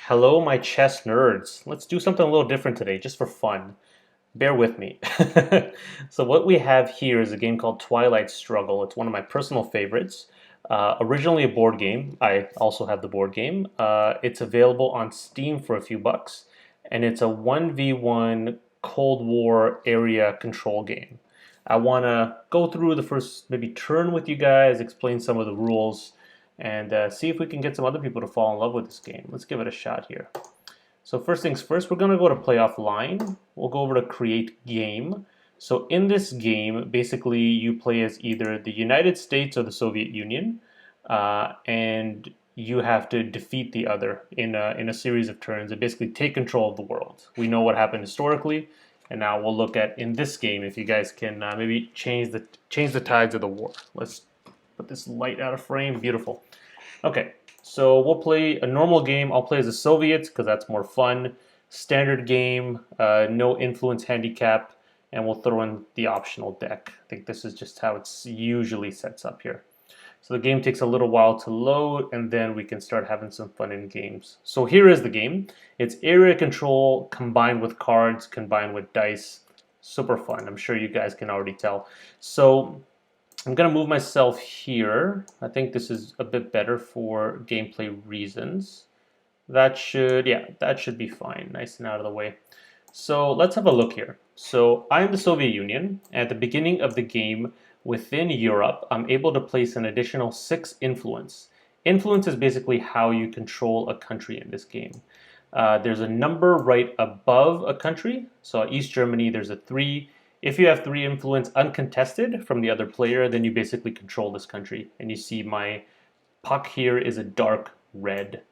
Hello, my chess nerds. Let's do something a little different today, just for fun. Bear with me. So what we have here is a game called Twilight Struggle. It's one of my personal favorites. Originally a board game. I also have the board game. It's available on Steam for a few bucks, and it's a 1v1 Cold War area control game. I want to go through the first maybe turn with you guys, explain some of the rules, and see if we can get some other people to fall in love with this game. Let's give it a shot here. So first things first, we're going to go to play offline. We'll go over to create game. So in this game, basically you play as either the United States or the Soviet Union, and you have to defeat the other in a series of turns and basically take control of the world. We know what happened historically, and now we'll look at in this game if you guys can maybe change the tides of the war. Let's put this light out of frame. Beautiful. Okay, so we'll play a normal game. I'll play as the Soviets because that's more fun. Standard game, no influence handicap, and we'll throw in the optional deck. I think this is just how it's usually sets up here. So the game takes a little while to load, and then we can start having some fun in games. So here is the game. It's area control combined with cards, combined with dice. Super fun. I'm sure you guys can already tell. So I'm going to move myself here. I think this is a bit better for gameplay reasons. That should be fine. Nice and out of the way. So let's have a look here. So I'm the Soviet Union. At the beginning of the game, within Europe, I'm able to place an additional 6 influence. Influence is basically how you control a country in this game. There's a number right above a country. So East Germany, there's a 3. If you have 3 influence uncontested from the other player, then you basically control this country. And you see my puck here is a dark red.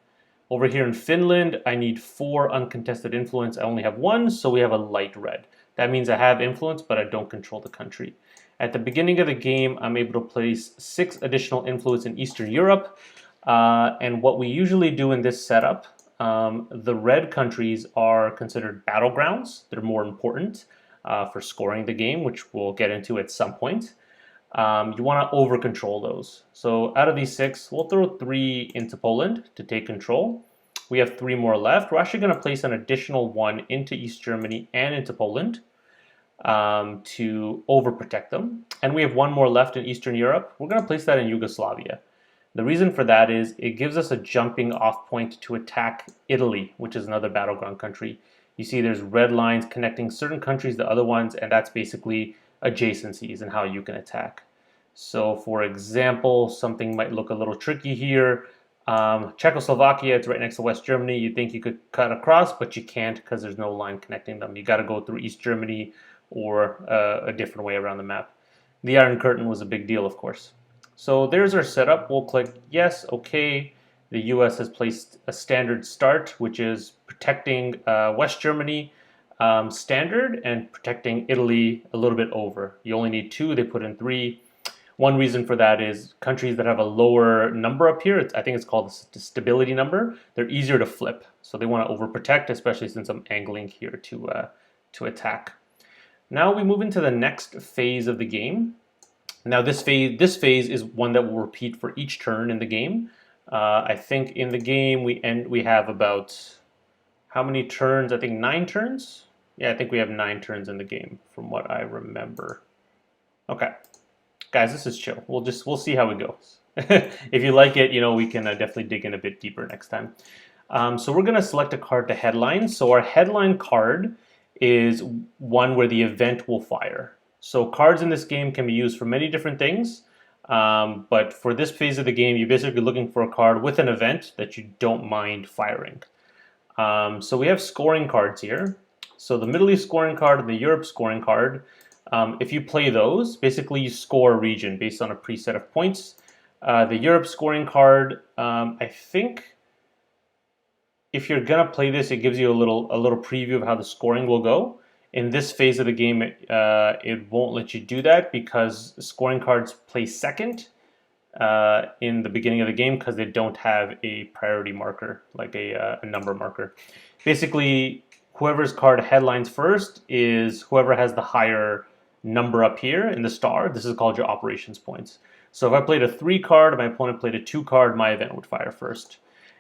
Over here in Finland, I need 4 uncontested influence. I only have 1, so we have a light red. That means I have influence, but I don't control the country. At the beginning of the game, I'm able to place 6 additional influence in Eastern Europe. And what we usually do in this setup, the red countries are considered battlegrounds. They're more important for scoring the game, which we'll get into at some point. You want to over control those. So out of these 6, we'll throw 3 into Poland to take control. We have 3 more left. We're actually going to place an additional 1 into East Germany and into Poland to overprotect them. And we have 1 more left in Eastern Europe. We're going to place that in Yugoslavia. The reason for that is it gives us a jumping off point to attack Italy, which is another battleground country. You see there's red lines connecting certain countries to other ones, and that's basically adjacencies and how you can attack. So for example, something might look a little tricky here. Czechoslovakia, it's right next to West Germany. You'd think you could cut across, but you can't because there's no line connecting them. You got to go through East Germany or a different way around the map. The Iron Curtain was a big deal, of course. So there's our setup. We'll click yes, okay. The US has placed a standard start, which is protecting West Germany standard and protecting Italy a little bit over. You only need 2, they put in 3. One reason for that is countries that have a lower number up here, I think it's called the stability number, they're easier to flip. So they want to overprotect, especially since I'm angling here to attack. Now we move into the next phase of the game. Now this phase is one that will repeat for each turn in the game. I think in the game we have about how many turns? I think 9 turns. Yeah, I think we have 9 turns in the game from what I remember. Okay, guys, this is chill. We'll see how it goes. If you like it, we can definitely dig in a bit deeper next time. So we're gonna select a card to headline. So our headline card is one where the event will fire. So cards in this game can be used for many different things. But for this phase of the game, you're basically looking for a card with an event that you don't mind firing. So we have scoring cards here. So the Middle East scoring card and the Europe scoring card, if you play those, basically you score a region based on a preset of points. The Europe scoring card, I think if you're gonna play this, it gives you a little preview of how the scoring will go. In this phase of the game, it won't let you do that because scoring cards play second in the beginning of the game because they don't have a priority marker, like a number marker. Basically, whoever's card headlines first is whoever has the higher number up here in the star. This is called your operations points. So if I played a 3 card and my opponent played a 2 card, my event would fire first.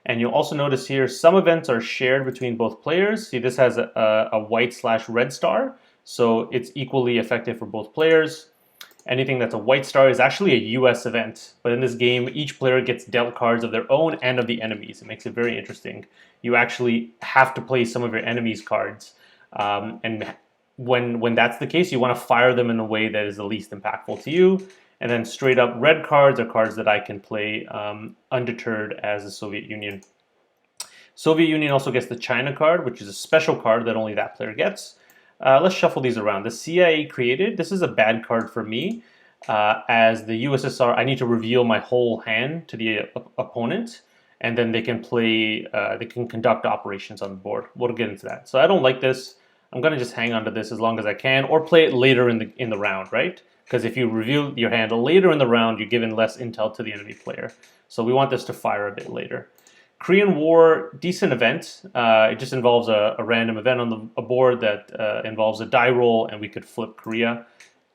And you'll also notice here some events are shared between both players. See, this has a white/red star, so it's equally effective for both players. Anything that's a white star is actually a US event, but in this game, each player gets dealt cards of their own and of the enemies. It makes it very interesting. You actually have to play some of your enemies' cards, and when that's the case, you want to fire them in a way that is the least impactful to you. And then straight up red cards are cards that I can play undeterred as the Soviet Union. Soviet Union also gets the China card, which is a special card that only that player gets. Let's shuffle these around. The CIA created. This is a bad card for me. As the USSR, I need to reveal my whole hand to the opponent, and then they can play. They can conduct operations on the board. We'll get into that. So I don't like this. I'm gonna just hang on to this as long as I can, or play it later in the round, right? Because if you reveal your hand later in the round, you're given less intel to the enemy player. So we want this to fire a bit later. Korean War, decent event. It just involves a random event on a board that involves a die roll, and we could flip Korea.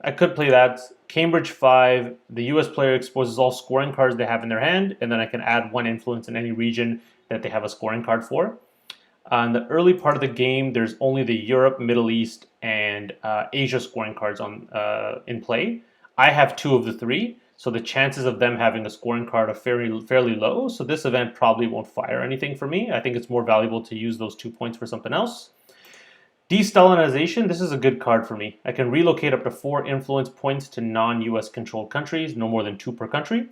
I could play that. Cambridge 5, the US player exposes all scoring cards they have in their hand, and then I can add 1 influence in any region that they have a scoring card for. In the early part of the game, there's only the Europe, Middle East, and Asia scoring cards in play. I have 2 of the 3, so the chances of them having a scoring card are fairly low. So this event probably won't fire anything for me. I think it's more valuable to use those 2 points for something else. De-Stalinization, this is a good card for me. I can relocate up to 4 influence points to non-US controlled countries, no more than 2 per country.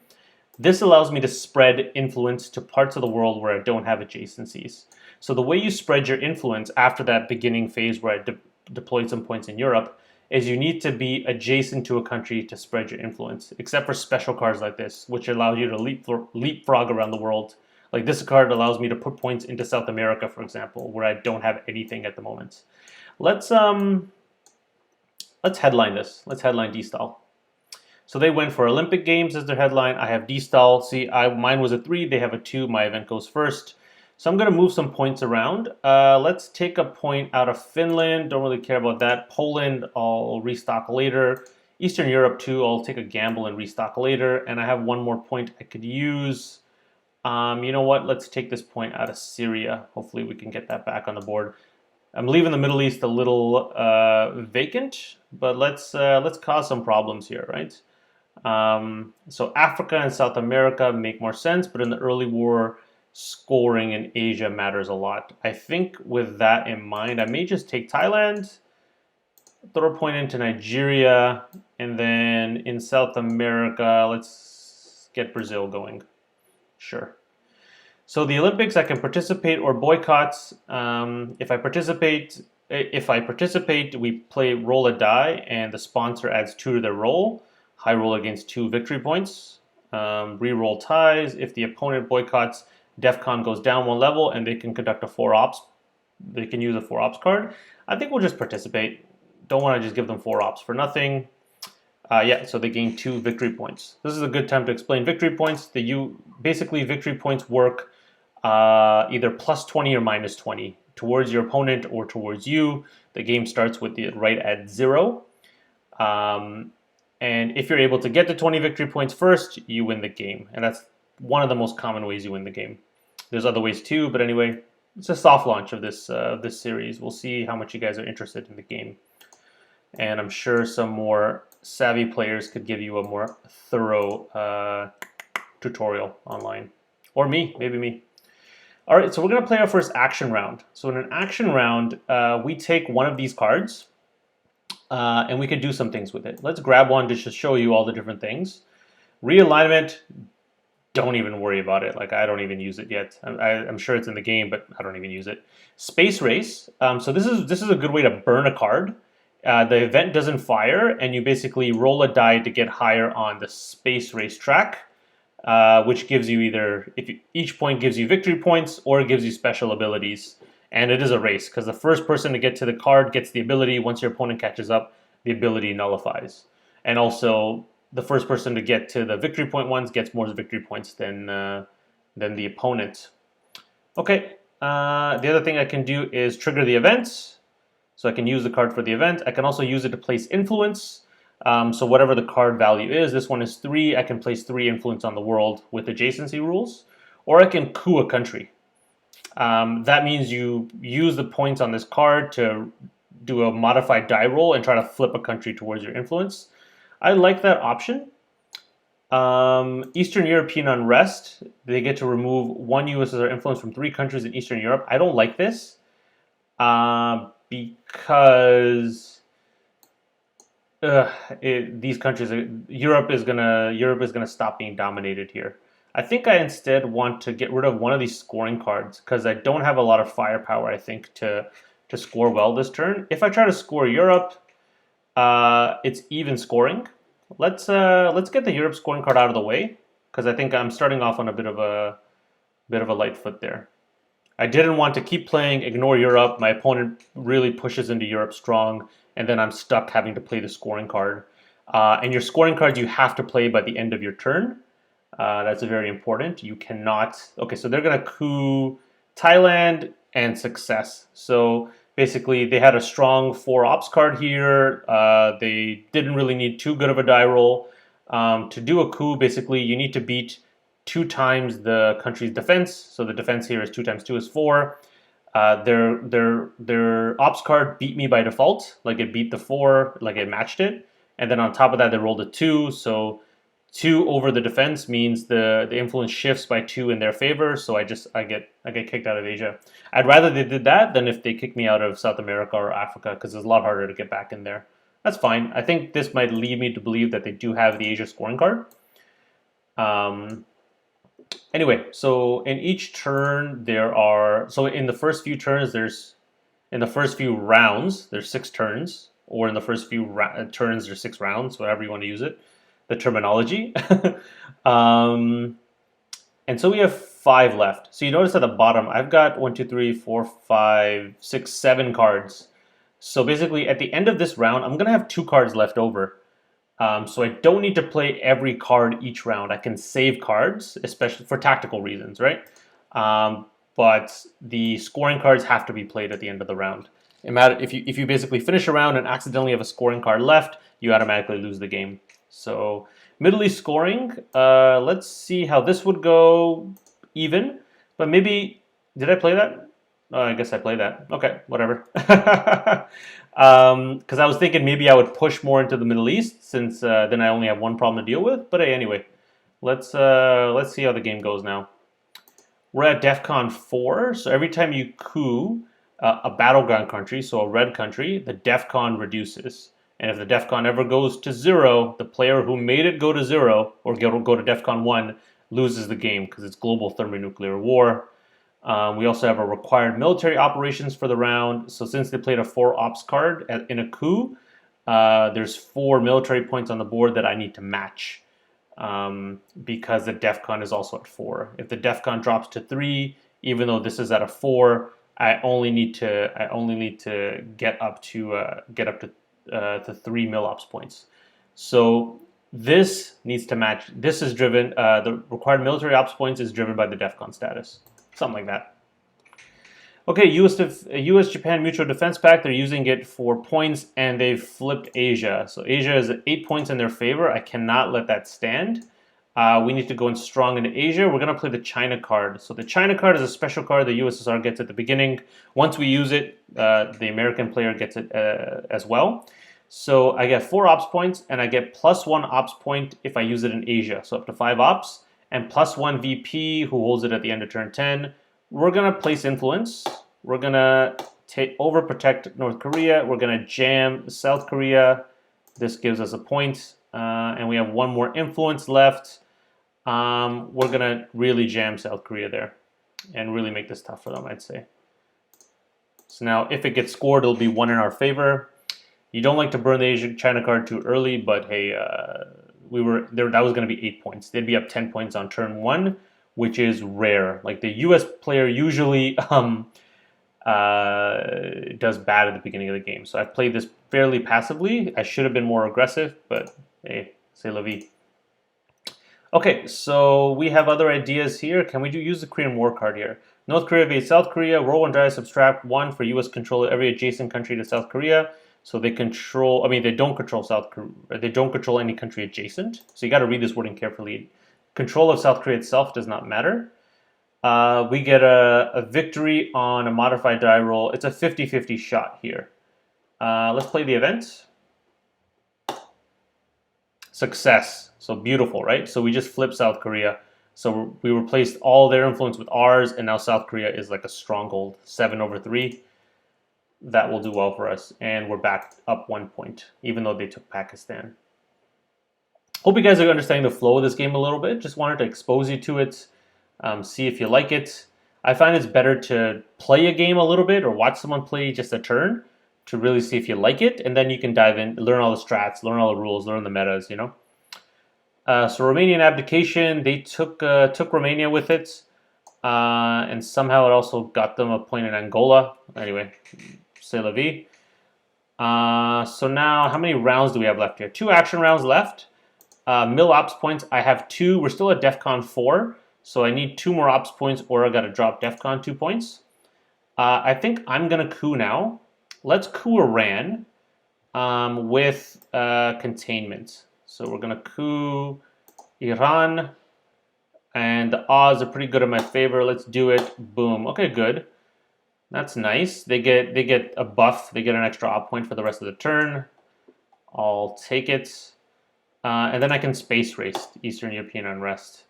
This allows me to spread influence to parts of the world where I don't have adjacencies. So the way you spread your influence after that beginning phase where I deployed some points in Europe is you need to be adjacent to a country to spread your influence, except for special cards like this, which allow you to leapfrog around the world. Like this card allows me to put points into South America, for example, where I don't have anything at the moment. Let's headline this. Let's headline D-Style. So they went for Olympic Games as their headline. I have D-Style. See, mine was a 3. They have a 2. My event goes first. So I'm going to move some points around. Let's take a point out of Finland. Don't really care about that. Poland, I'll restock later. Eastern Europe, too, I'll take a gamble and restock later. And I have 1 more point I could use. You know what? Let's take this point out of Syria. Hopefully we can get that back on the board. I'm leaving the Middle East a little vacant, but let's cause some problems here, right? So Africa and South America make more sense, but in the early war, scoring in Asia matters a lot. I think with that in mind, I may just take Thailand, throw a point into Nigeria, and then in South America, let's get Brazil going. Sure. So the Olympics, I can participate or boycott. If I participate, we play roll a die, and the sponsor adds 2 to their roll. High roll against 2 victory points. Re-roll ties. If the opponent boycotts, DEFCON goes down 1 level, and they can conduct a 4 ops. They can use a 4 ops card. I think we'll just participate. Don't want to just give them 4 ops for nothing. Yeah, so they gain 2 victory points. This is a good time to explain victory points. Basically, victory points work either plus 20 or minus 20 towards your opponent or towards you. The game starts with the right at 0. And if you're able to get to 20 victory points first, you win the game. And that's one of the most common ways you win the game. There's other ways too, but anyway, it's a soft launch of this series. We'll see how much you guys are interested in the game. And I'm sure some more savvy players could give you a more thorough tutorial online. Or me, maybe me. All right, so we're going to play our first action round. So in an action round, we take one of these cards, and we can do some things with it. Let's grab one to just show you all the different things. Realignment, don't even worry about it. Like, I don't even use it yet. I'm sure it's in the game, but I don't even use it. Space Race. So this is a good way to burn a card. The event doesn't fire, and you basically roll a die to get higher on the Space Race track, which gives you each point gives you victory points or it gives you special abilities. And it is a race, because the first person to get to the card gets the ability. Once your opponent catches up, the ability nullifies. And also, the first person to get to the victory point ones gets more victory points than the opponent. Okay, the other thing I can do is trigger the event. So I can use the card for the event. I can also use it to place influence. So whatever the card value is, this one is 3. I can place 3 influence on the world with adjacency rules. or I can coup a country. That means you use the points on this card to do a modified die roll and try to flip a country towards your influence. I like that option. Eastern European unrest. They get to remove one USSR influence from 3 countries in Eastern Europe. I don't like this because these countries, Europe is gonna stop being dominated here. I think I instead want to get rid of one of these scoring cards because I don't have a lot of firepower. I think to score well this turn. If I try to score Europe, it's even scoring. Let's get the Europe scoring card out of the way because I think I'm starting off on a bit of a light foot there. I didn't want to keep playing ignore Europe. My opponent really pushes into Europe strong, and then I'm stuck having to play the scoring card. And your scoring cards you have to play by the end of your turn. That's very important. You cannot. Okay, so they're gonna coup Thailand and success. So basically, they had a strong 4 ops card here. They didn't really need too good of a die roll. To do a coup, basically, you need to beat 2 times the country's defense. So the defense here is 2 times 2 is 4. Their ops card beat me by default, like it beat the 4, like it matched it. And then on top of that, they rolled a 2. So 2 over the defense means the influence shifts by 2 in their favor. So I get kicked out of Asia. I'd rather they did that than if they kicked me out of South America or Africa because it's a lot harder to get back in there. That's fine. I think this might lead me to believe that they do have the Asia scoring card. Anyway, so in each turn in the first few turns in the first few rounds there's 6 turns, or in the first few turns there's 6 rounds, whatever you want to use it, the terminology. And so we have 5 left. So you notice at the bottom I've got 1, 2, 3, 4, 5, 6, 7 cards. So basically at the end of this round I'm gonna have 2 cards left over. So I don't need to play every card each round. I can save cards, especially for tactical reasons, right? But the scoring cards have to be played at the end of the round. If you basically finish a round and accidentally have a scoring card left, you automatically lose the game. So Middle East scoring. Let's see how this would go. Even, but maybe did I play that? Oh, I guess I played that. Okay, whatever. Because I was thinking maybe I would push more into the Middle East since then I only have one problem to deal with. But hey, anyway, let's see how the game goes now. We're at DEFCON 4, so every time you coup a battleground country, so a red country, the DEFCON reduces. And if the DEFCON ever goes to 0, the player who made it go to 0 or go to DEFCON 1 loses the game because it's global thermonuclear war. We also have a required military operations for the round. So since they played a 4 ops card in a coup, there's 4 military points on the board that I need to match because the DEFCON is also at 4. If the DEFCON drops to 3, even though this is at a 4, I only need to get up to 3 mil ops points. So this needs to match. This is driven. The required military ops points is driven by the DEFCON status. Something like that. Okay, U.S.-Japan Mutual Defense Pact, they're using it for points, and they've flipped Asia. So Asia is at 8 points in their favor. I cannot let that stand. We need to go in strong into Asia. We're going to play the China card. So the China card is a special card the USSR gets at the beginning. Once we use it, the American player gets it as well. So I get 4 ops points, and I get +1 ops point if I use it in Asia. So up to 5 ops. And +1 VP who holds it at the end of turn 10. We're going to place influence. We're going to overprotect North Korea. We're going to jam South Korea. This gives us a point. And we have 1 more influence left. We're going to really jam South Korea there and really make this tough for them, I'd say. So now if it gets scored, it'll be 1 in our favor. You don't like to burn the Asia-China card too early, but hey, that was going to be 8 points. They'd be up 10 points on turn 1, which is rare. Like the U.S. player usually does bad at the beginning of the game. So I've played this fairly passively. I should have been more aggressive, but hey, c'est la vie. Okay, so we have other ideas here. Can we use the Korean War card here? North Korea v South Korea. Roll 1 die, subtract 1 for U.S. control of every adjacent country to South Korea. So they control. I mean, they don't control South Korea. They don't control any country adjacent. So you got to read this wording carefully. Control of South Korea itself does not matter. We get a victory on a modified die roll. It's a 50-50 shot here. Let's play the event. Success. So beautiful, right? So we just flipped South Korea. So we replaced all their influence with ours, and now South Korea is like a stronghold. 7/3. That will do well for us. And we're back up 1 point, even though they took Pakistan. Hope you guys are understanding the flow of this game a little bit. Just wanted to expose you to it, see if you like it. I find it's better to play a game a little bit or watch someone play just a turn to really see if you like it, and then you can dive in, learn all the strats, learn all the rules, learn the metas, you know. So Romanian abdication, they took Romania with it, and somehow it also got them a point in Angola. Anyway, c'est la vie. So now, how many rounds do we have left here? 2 action rounds left. Mill ops points, I have 2. We're still at DEFCON 4, so I need 2 more ops points or I got to drop DEFCON 2 points. I think I'm going to coup now. Let's coup Iran with containment. So we're going to coup Iran, and the odds are pretty good in my favor. Let's do it. Boom. Okay, good. That's nice. They get a buff. They get an extra op point for the rest of the turn. I'll take it. And then I can space race Eastern European unrest.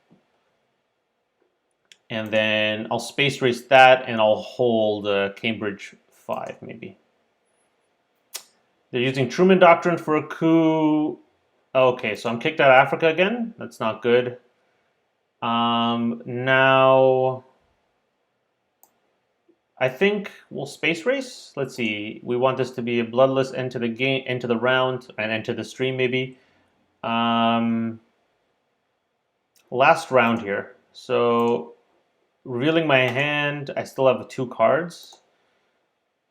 And then I'll space race that, and I'll hold Cambridge 5, maybe. They're using Truman Doctrine for a coup. Okay, so I'm kicked out of Africa again. That's not good. Now, I think we'll space race. Let's see. We want this to be a bloodless end to the game, end to the round, and end to the stream, maybe. Last round here. So, revealing my hand, I still have 2 cards.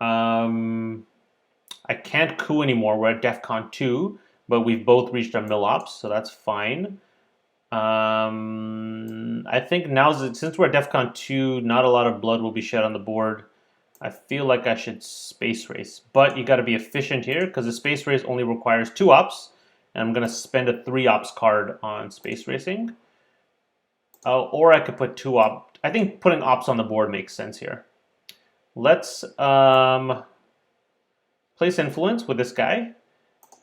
I can't coup anymore. We're at DEFCON 2, but we've both reached our mill ops, so that's fine. I think now, since we're at DEFCON 2, not a lot of blood will be shed on the board. I feel like I should space race, but you got to be efficient here because the space race only requires 2 ops. And I'm going to spend a 3 ops card on space racing. Or I could put 2 ops. I think putting ops on the board makes sense here. Let's place influence with this guy.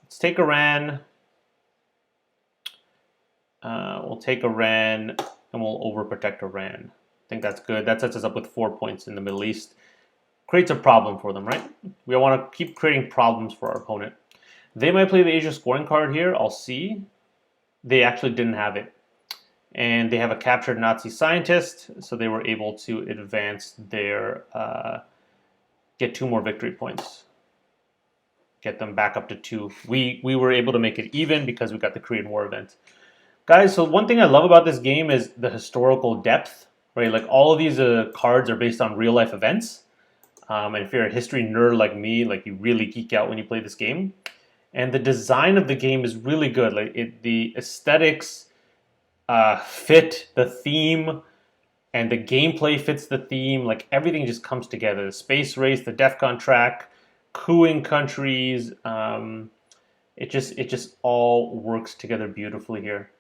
Let's take Iran. We'll take Iran, and we'll overprotect Iran. I think that's good. That sets us up with 4 points in the Middle East. Creates a problem for them, right? We want to keep creating problems for our opponent. They might play the Asia scoring card here. I'll see. They actually didn't have it. And they have a captured Nazi scientist, so they were able to advance their, get 2 more victory points. Get them back up to 2. We were able to make it even because we got the Korean War event. Guys, so one thing I love about this game is the historical depth, right? Like all of these cards are based on real life events. And if you're a history nerd like me, like you really geek out when you play this game. And the design of the game is really good. Like the aesthetics fit the theme, and the gameplay fits the theme. Like everything just comes together. The space race, the DEFCON track, cooing countries. It just all works together beautifully here.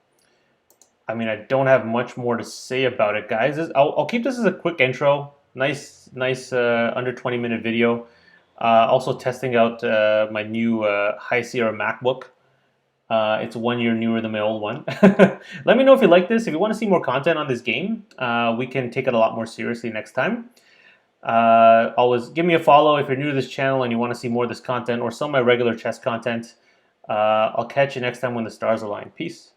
I mean, I don't have much more to say about it, guys. I'll keep this as a quick intro. Nice under 20-minute video. Also testing out my new High Sierra MacBook. It's 1 year newer than my old one. Let me know if you like this. If you want to see more content on this game, we can take it a lot more seriously next time. Always give me a follow if you're new to this channel and you want to see more of this content or some of my regular chess content. I'll catch you next time when the stars align. Peace.